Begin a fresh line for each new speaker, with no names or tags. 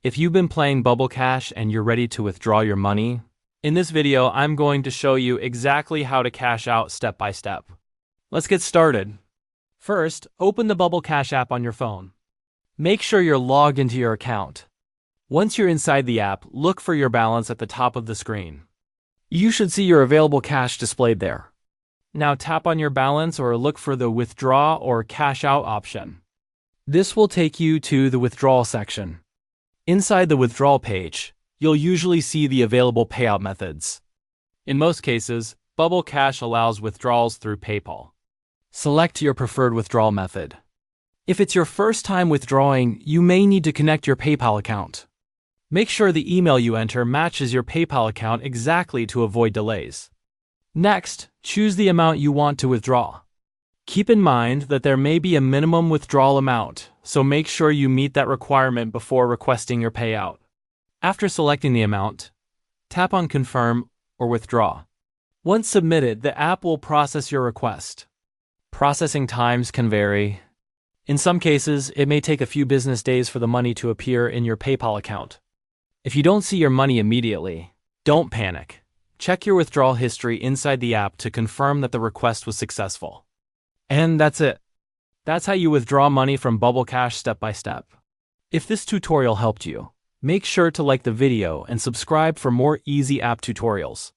If you've been playing Bubble Cash and you're ready to withdraw your money, in this video I'm going to show you exactly how to cash out step by step. Let's get started. First, open the Bubble Cash app on your phone. Make sure you're logged into your account. Once you're inside the app, look for your balance at the top of the screen. You should see your available cash displayed there. Now tap on your balance or look for the withdraw or cash out option. This will take you to the withdrawal section. Inside the withdrawal page, you'll usually see the available payout methods. In most cases, Bubble Cash allows withdrawals through PayPal. Select your preferred withdrawal method. If it's your first time withdrawing, you may need to connect your PayPal account. Make sure the email you enter matches your PayPal account exactly to avoid delays. Next, choose the amount you want to withdraw. Keep in mind that there may be a minimum withdrawal amount, so make sure you meet that requirement before requesting your payout. After selecting the amount, tap on Confirm or Withdraw. Once submitted, the app will process your request. Processing times can vary. In some cases, it may take a few business days for the money to appear in your PayPal account. If you don't see your money immediately, don't panic. Check your withdrawal history inside the app to confirm that the request was successful. And that's it. That's how you withdraw money from Bubble Cash step by step. If this tutorial helped you, make sure to like the video and subscribe for more easy app tutorials.